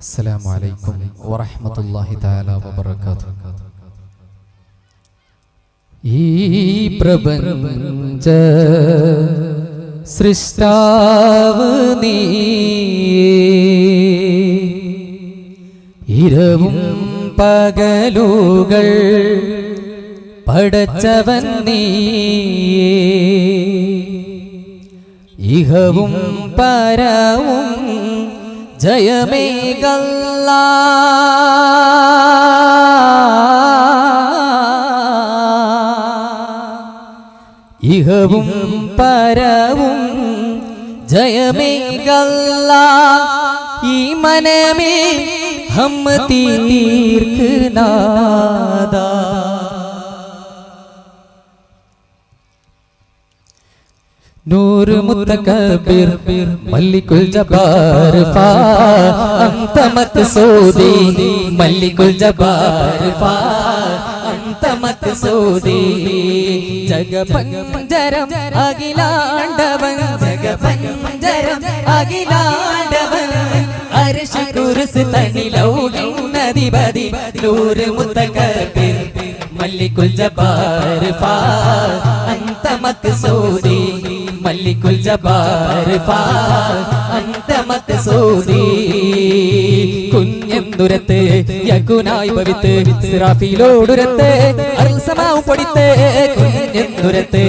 അസ്സലാമു അലൈക്കും വറഹ്മത്തുള്ളാഹി തആല വബറകാതുഹു. ഈ പ്രപഞ്ച സൃഷ്ടാവ് നീ, ഇരവും പകലുകൾ പടച്ചവൻ നീ, ഇഹവും പരവും ജയമേകല്ലാ. ഇഹവും പരവും ജയമേകല്ലാ. ഈ മനമേ ഹം തീർക്ക് നാദാ. നൂർ മുതകബ്ബിർ മലികുൽ ജബ്ബാർ ഫാ അൻത മഖ്സൂദി മലികുൽ ജബ്ബാർ ഫാ അൻത മഖ്സൂദി. ജഗപഞ്ചരം അഖിലാണ്ടവൻ, ജഗപഞ്ചരം അഖിലാണ്ടവൻ, അർശ് കുർസി തനിലൗകിൻ നദിപതി. നൂർ മുതകബ്ബിർ മലികുൽ ജബ്ബാർ ഫാ അൻത മഖ്സൂദി മലികുൽ ജബ്ബാർ ഫാ അൻത മഖ്സൂദി. കുഞ്ഞെന്തുരത്ത് യകുനായി ഭവിത്ത് ഇസ്രാഫീലോടുരത്ത് അൽസമാഉ പൊടിത്ത്. കുഞ്ഞെന്തുരത്ത്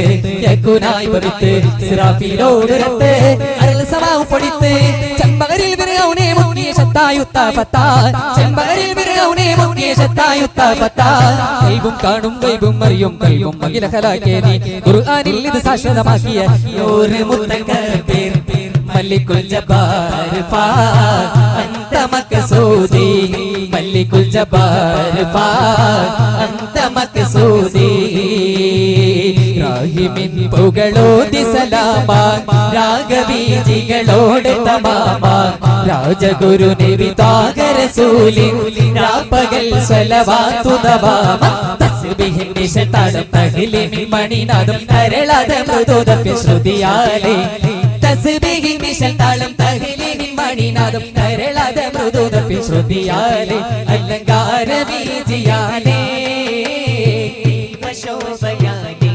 യകുനായി ഭവിത്ത് ഇസ്രാഫീലോടുരത്ത് അൽസമാഉ പൊടിത്ത്. ചെമ്പകരിൽ വിറൗനെ മുങ്ങിയ ശത്തായുത്ത ഫത്താ, ചെമ്പകരിൽ വിറൗനെ മുങ്ങിയ ശത്തായുത്ത ഫത്താ. ഗൈബും കാണും ഗൈബും അറിയും ഗൈബും അഖില ഖലാഖേ നീ, ഖുർആനിൽ ഇത് ശാശ്വതമാക്കിയ നൂർ മുതകബ്ബിർ മലികുൽ ജബ്ബാർ ഫാ അൻത മഖ്സൂദി മലികുൽ ജബ്ബാർ ഫാ അൻത മഖ്സൂദി. രാഹിമിൻ പുകളോതി സലാമാൻ, രാഗബീജികളോട് തമാമാൻ. രാജഗുരു നബി താഗ റസൂലിൻ രാപ്പകൽ സ്വലവാത്തു ദവാമാൻ. തസ്ബീഹിൻ നിശതാദം തഹ്ലീമിൻ മണിനാദം തരളാദ മൃദുദ ശ്രുതിയാലേ. തസ്ബീഹിൻ നിശതാദം തഹ്ലീമിൻ മണിനാദം തരളാദ മൃദുദ ശ്രുതിയാലേ. അലങ്കാര ബീജിയാലേ ശോഭയാലേ.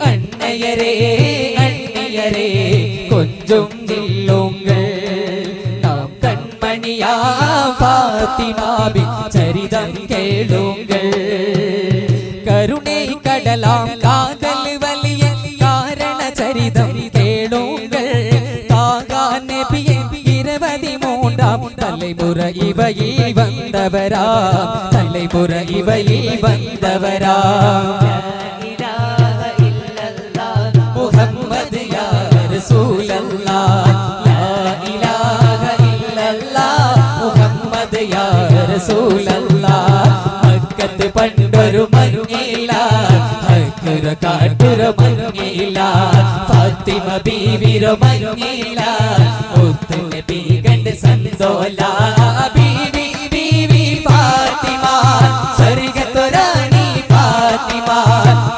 അണ്ണയരേ അണ്ണിയരേ കൊഞ്ചും നില്ലോങ്ങൾ നാം കൺമണിയാ ഫാത്തിമാബി ചരിതം കേളുങ്ങൾ. കരുണை കടലാം കാതൽ വലിയ കാരണ ചരിതം കേളുങ്ങൾ. താകാൻ നബിയെ 23 തലമുറ ഇവയിൽ വന്നവരാം, തലമുറ ഇവയിൽ വന്നവരാം. മുഹമ്മദ് യാ റസൂലല്ലാഹ്, ലാ ഇലാഹ ഇല്ലല്ലാഹ് മുഹമ്മദ് യാ റസൂലല്ലാഹ്. മക്കത്ത് പണ്ടൊരു മങ്ങില ഹക്കുറ കാട്ടുറ മങ്ങില, ഫാത്തിമ ബീവിര മങ്ങില മുത്ത് നബി കണ്ട് സന്തോല. ബീവി ബീവി ഫാത്തിമ സ്വർഗ്ഗത്തൊരാണി ഫാത്തിമ,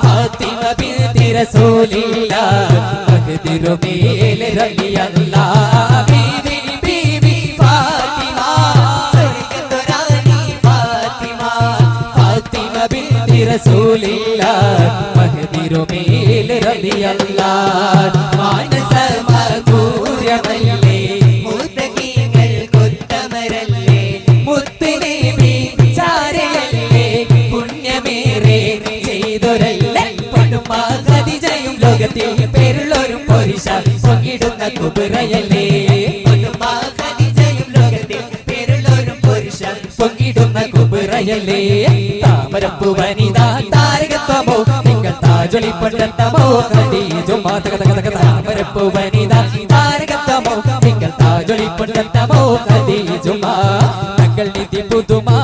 ഫാത്തിമ ബിൻതി റസൂലില്ലാഹ് മഖ്ദിറുമേൽ റളിയല്ലാഹ്. ബീവി ബീവി ഫാത്തിമ സ്വർഗ്ഗത്തൊരാണി ഫാത്തിമ, ഫാത്തിമ ബിൻതി റസൂലില്ലാഹ് മഖ്ദിറുമേൽ റളിയല്ലാഹ്. മാനസ മധുര്യമല്ലേ മുത്തഖീങ്ങൾ കൊത്തമരല്ലേ, മുത്ത് നബി ചാരയല്ലേ പുണ്യമേറെ ചെയ്തൊരല്ലേ. പടുമാ ഖദീജയും ലോകത്തിൽ പേരുള്ളൊരു പൊരിശ പൊങ്ങിടുന്ന കുബറയല്ലേ. പടുമാ ഖദീജയും ലോകത്തിൽ പേരുള്ളൊരു പൊരിശ പൊങ്ങിടുന്ന കുബറയല്ലേ. താമരപ്പൂ വനിത താരകത്വമോ നിങ്ങൾ താജൊളിപ്പണ്ടമോ ഖദീജും താമരപ്പൂ വനിത താരകത്വമോ നിങ്ങൾ താജൊളിപ്പണ്ടമോ ഖദീജും. തങ്ങൾ നിധി പുതുമാ,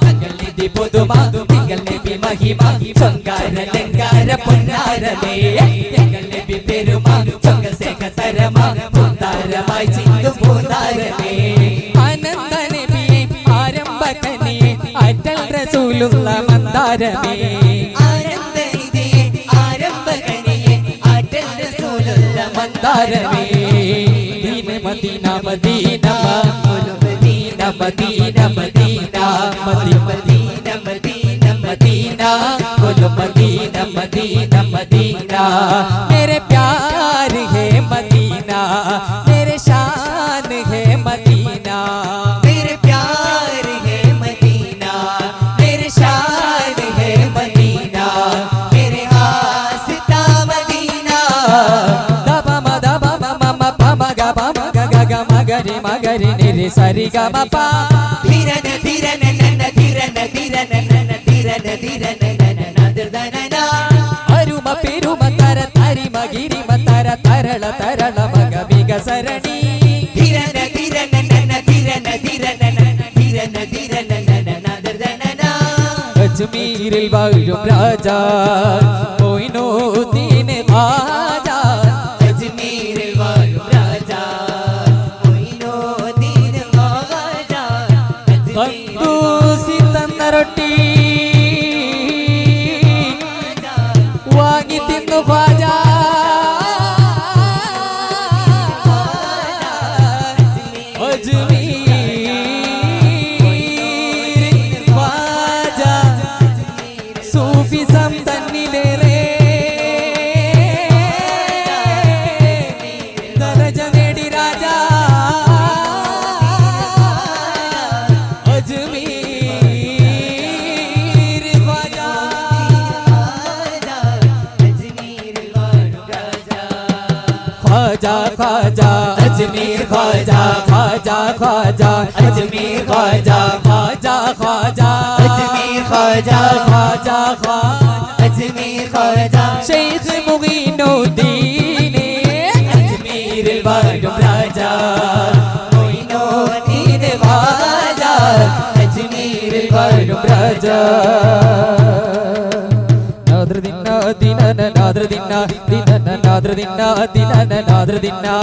തങ്ങൾ നിധി പുതുമാ, നിങ്ങൾ നബി മഹിമ ശൃംഗാര ലങ്കാര പൊന്നാരമേ. നിങ്ങൾ നബി പെരുമാ ചൊങ്കസേഖ തരമാ പൂന്താരമായി ചിന്തു പൂന്താരമേ. അനന്ത നബിയെ ആരംഭ കനിയെ അറ്റൽ റസൂലുള്ള മന്ദാരമേ. ആനന്ദ നിധിയെ ആരംഭ കനിയെ അറ്റൽ റസൂലുള്ള മന്ദാരമേ. Medina Medina Medina Medina Medina Medina Medina Medina बोलो मदीना मदीना मदीना मेरे प्यार है मदीना मेरे शान है मदीना मेरे प्यार है मदीना मेरे शान है मदीना मेरे आस्था मदीना दबा म पम ग ग मगरी मगरी निरे सरी ग म पा धीरन धीरन नन धीरन धीरन नन धीरन धीरन अरुम पेरुम तर तरि मगिरि मतर तरल तरल मग big सरणि Dhiran Dhiran none Dhiran Dhiran none Dhiran Dhiran none नदर्दनन अजमीरिल वाळुम राजा मोइनुद्दीन ख्वाजा अजमीरिल वाळुम राजा मोइनुद्दीन ख्वाजा कंदूसी तन्न रोटी वांगी तिन्नु ख्वाजा अजमीर ख्वाजा सूफी समतन्निले रे दरज नेडी राजा अजमीर ख्वाजा ख्वाजा ख्वाजा अजमीर ख्वाजा ख्वाजा ख्वाजा अजमीर ख्वाजा ख्वाजा ख्वाजा अजमीर ख्वाजा ख्वाजा ख्वाजा अजमीर ख्वाजा शेख मुगीनुद्दीन अजमीर वाळुम राजा मोइनुद्दीन ख्वाजा अजमीर वाळुम राजा नादर दिना दिनन नादर दिना दिनन नादर दिना दिनन नादर दिना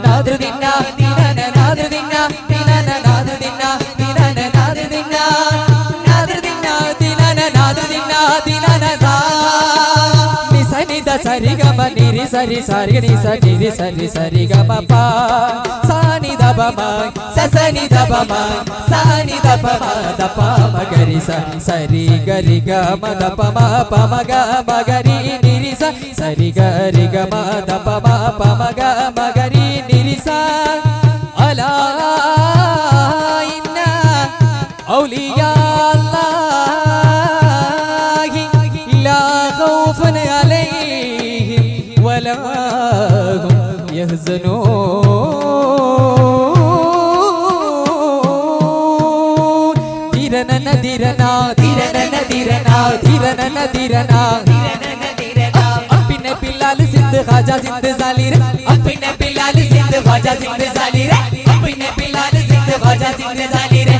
नादर दिना दिनन नादर दिना दिनन नादर दिना दिनन नादर दिना नादर दिना दिनन नादर दिना दिनन सा निसनि द सरि ग म निरि सरि सरि नि स निरि सरि सरि ग म पा सा नि द ब म स स नि द ब म सा नि द प म द प म ग रि स सरि ग रि ग म द प म प म ग म ग रि नि रि स सरि ग रि ग म द प म प म ग म ग रि नि रि स अला इन्ना औलिया अल्लाह ला खौफुन अलैहिम वला हुम यहज़नून धीरन धीरना धीरन धीरना धीरन धीरना अपने बिलाल सिंध ख्वाजा सिंध जाली रे अपने बिलाल सिंध ख्वाजा सिंध जाली रे अपने बिलाल सिंध ख्वाजा सिंध जाली रे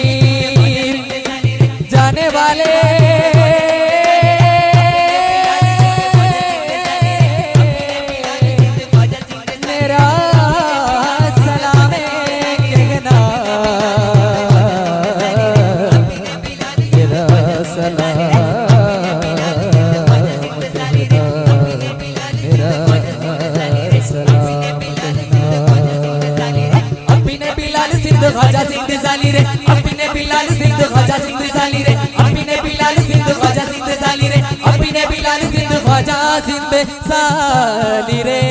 अजमीर जाने वाले मेरा सलाम कहना मेरा सलाम मेरा सलाम अपने बिलाल सिंध ख्वाजा सिंध जाली रे अपने बिलाल सिंध ख्वाजा सिंध जाली रे अपने बिलाल सिंध ख्वाजा सिंध जाली रे अपने बिलाल सिंध ख्वाजा सिंध जाली रे